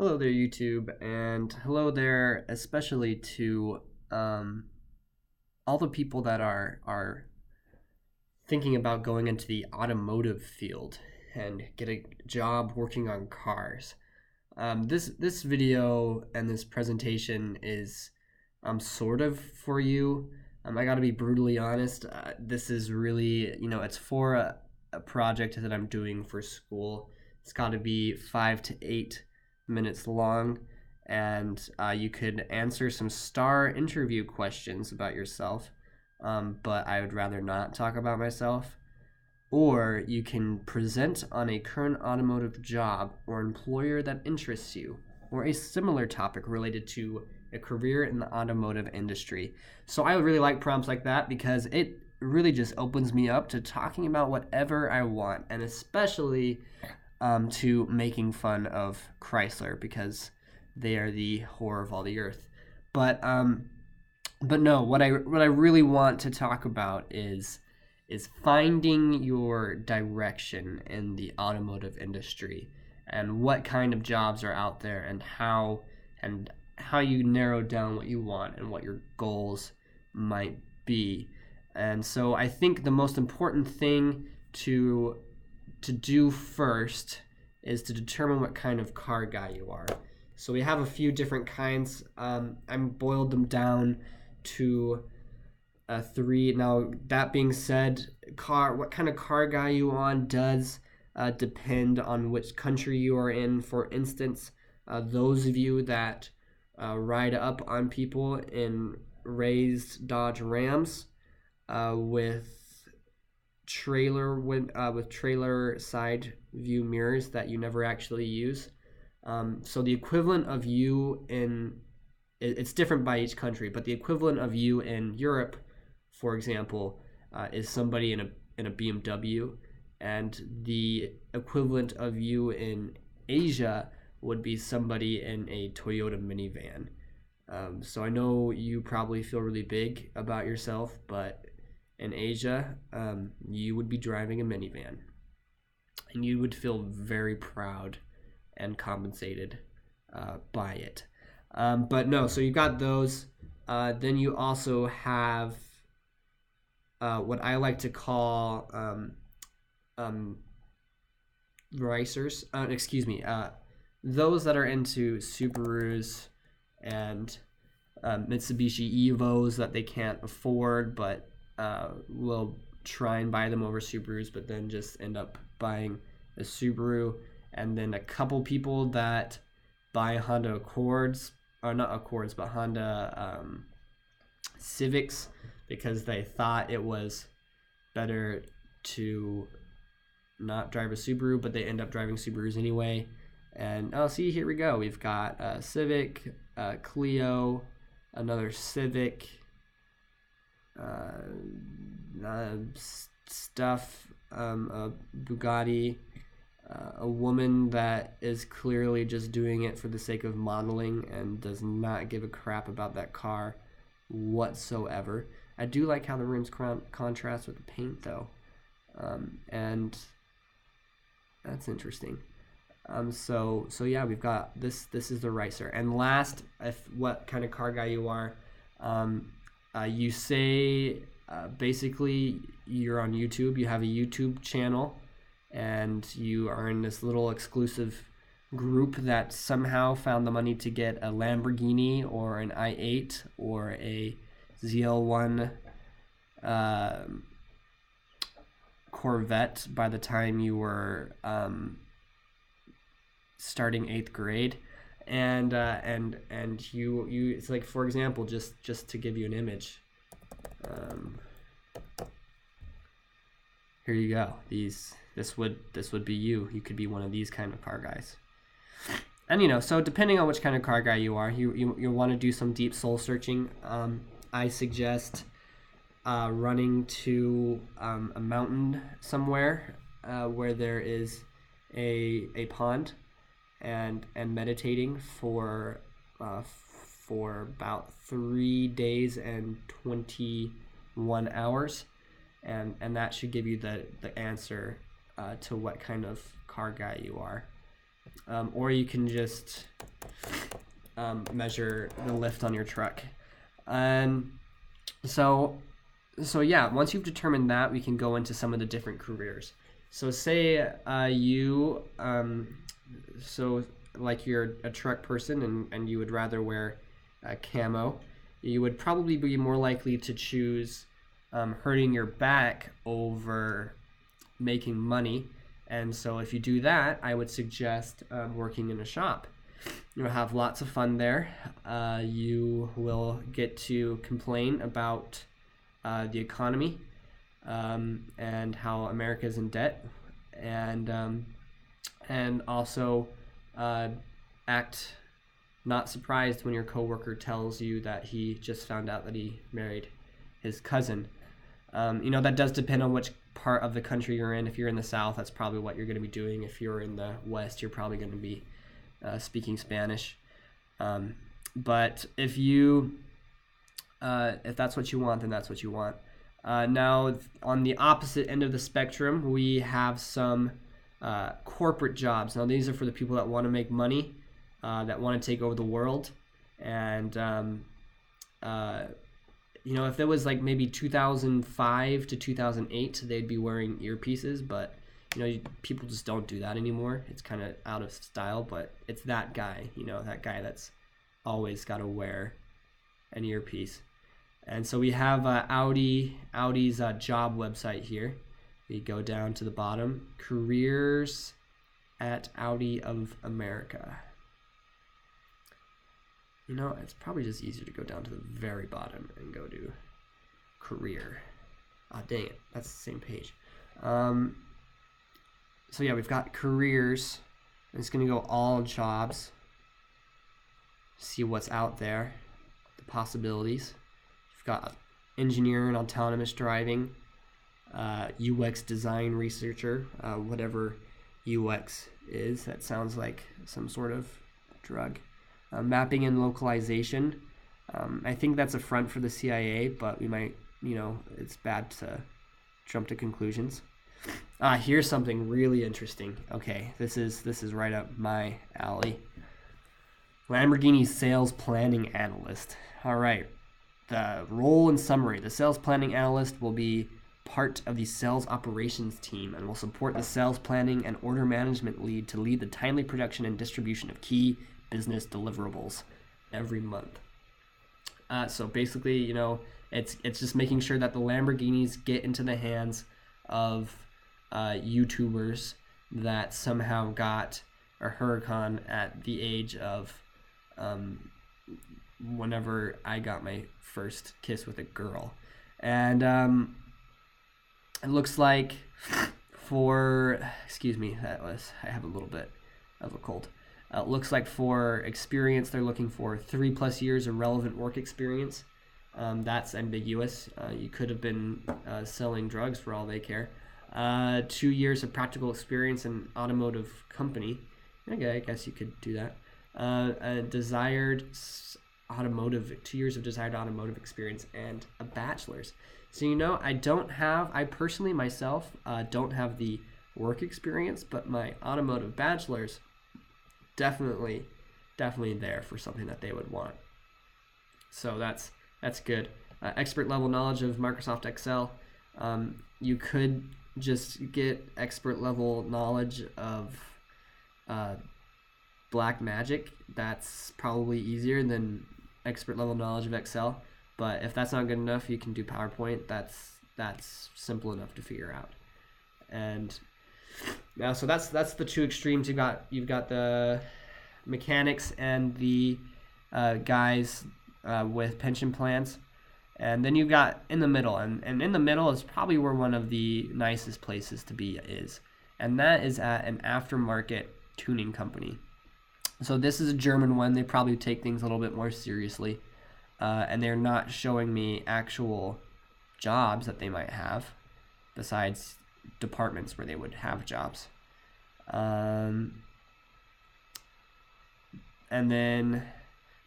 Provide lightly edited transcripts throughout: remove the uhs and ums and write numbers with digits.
Hello there, YouTube, and hello there, especially to all the people that are thinking about going into the automotive field and get a job working on cars. This video and this presentation is sort of for you. I got to be brutally honest. This is really, it's for a project that I'm doing for school. It's got to be 5 to 8 minutes long, and you could answer some star interview questions about yourself, but I would rather not talk about myself. Or you can present on a current automotive job or employer that interests you, or a similar topic related to a career in the automotive industry. So I really like prompts like that because it really just opens me up to talking about whatever I want, and especially to making fun of Chrysler because they are the whore of all the earth. But no, what I really want to talk about is finding your direction in the automotive industry and what kind of jobs are out there and how you narrow down what you want and what your goals might be. And so I think the most important thing to do first is to determine what kind of car guy you are. So we have a few different kinds. I'm boiled them down to three. Now that being said, what kind of car guy you on does depend on which country you are in. For instance, those of you that ride up on people in raised Dodge Rams with trailer side view mirrors that you never actually use. So the equivalent of you it's different by each country, but the equivalent of you in Europe, for example, is somebody in a BMW, and the equivalent of you in Asia would be somebody in a Toyota minivan. So I know you probably feel really big about yourself, but in Asia, you would be driving a minivan, and you would feel very proud and compensated by it. But no, so you got those. Then you also have what I like to call racers. Those that are into Subarus and Mitsubishi Evos that they can't afford, but will try and buy them over Subarus, but then just end up buying a Subaru. And then a couple people that buy Honda Accords, or not Accords, but Honda Civics, because they thought it was better to not drive a Subaru, but they end up driving Subarus anyway. And see, here we go. We've got Civic, Clio, another Civic, stuff, a Bugatti, a woman that is clearly just doing it for the sake of modeling and does not give a crap about that car whatsoever. I do like how the rims contrast with the paint, though, and that's interesting. So yeah, we've got this. This is the Racer. And last, what kind of car guy you are, you say basically you're on YouTube. You have a YouTube channel, and you are in this little exclusive group that somehow found the money to get a Lamborghini or an i8 or a ZL1 Corvette by the time you were starting 8th grade, and you it's like, for example, just to give you an image, here you go. This would be you. You could be one of these kind of car guys. And so depending on which kind of car guy you are, you want to do some deep soul searching. I suggest running to a mountain somewhere where there is a pond, and meditating for about 3 days and 21 hours, and that should give you the answer to what kind of car guy you are. or you can just measure the lift on your truck. And so yeah, once you've determined that, we can go into some of the different careers. So say so like you're a truck person and you would rather wear camo, you would probably be more likely to choose hurting your back over making money. And so if you do that, I would suggest working in a shop. You'll have lots of fun there. You will get to complain about the economy and how America's in debt, and also act not surprised when your coworker tells you that he just found out that he married his cousin. That does depend on which part of the country you're in. If you're in the South, that's probably what you're going to be doing. If you're in the West, you're probably going to be speaking Spanish. But if that's what you want, then that's what you want. Now, on the opposite end of the spectrum, we have some corporate jobs. Now, these are for the people that want to make money, that want to take over the world. And, if there was like maybe 2005 to 2008, they'd be wearing earpieces. But, people just don't do that anymore. It's kind of out of style, but it's that guy, that guy that's always got to wear an earpiece. And so we have Audi's job website here. We go down to the bottom, careers at Audi of America. It's probably just easier to go down to the very bottom and go to career. Dang it, that's the same page. So yeah, we've got careers. It's going to go all jobs. See what's out there, the possibilities. We've got engineer and autonomous driving, UX design researcher, whatever UX is. That sounds like some sort of drug. Mapping and localization. I think that's a front for the CIA, but we might, it's bad to jump to conclusions. Here's something really interesting. Okay, this is right up my alley. Lamborghini sales planning analyst. All right. The role and summary. The sales planning analyst will be part of the sales operations team and will support the sales planning and order management lead to lead the timely production and distribution of key business deliverables every month. So basically, it's just making sure that the Lamborghinis get into the hands of YouTubers that somehow got a Huracan at the age of whenever I got my first kiss with a girl. And it looks like I have a little bit of a cold. It looks like for experience, they're looking for 3+ years of relevant work experience. That's ambiguous. You could have been selling drugs for all they care. 2 years of practical experience in automotive company. Okay, I guess you could do that. 2 years of desired automotive experience and a bachelor's. So I personally myself don't have the work experience, but my automotive bachelor's definitely there for something that they would want. So that's good. Expert level knowledge of Microsoft Excel. You could just get expert level knowledge of Black Magic. That's probably easier than expert level knowledge of Excel. But if that's not good enough, you can do PowerPoint. That's simple enough to figure out. And now, so that's the two extremes. You've got the mechanics and the guys with pension plans. And then you've got in the middle, and in the middle is probably where one of the nicest places to be is. And that is at an aftermarket tuning company. So this is a German one. They probably take things a little bit more seriously. And they're not showing me actual jobs that they might have besides departments where they would have jobs. And then,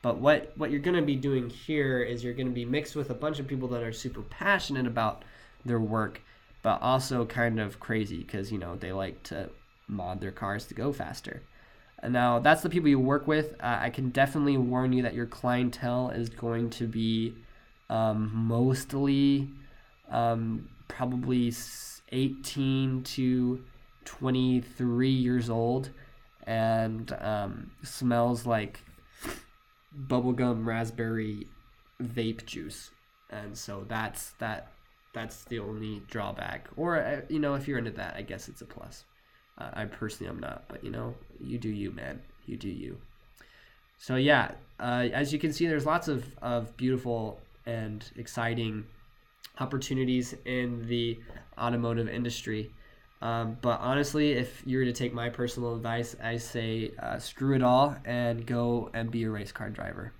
but what you're going to be doing here is you're going to be mixed with a bunch of people that are super passionate about their work, but also kind of crazy because, they like to mod their cars to go faster. Now, that's the people you work with. I can definitely warn you that your clientele is going to be mostly probably 18 to 23 years old, and smells like bubblegum raspberry vape juice. And so that's the only drawback. Or if you're into that, I guess it's a plus. I personally am not, but you do you, man. You do you. So yeah, as you can see, there's lots of beautiful and exciting opportunities in the automotive industry. But honestly, if you were to take my personal advice, I say screw it all and go and be a race car driver.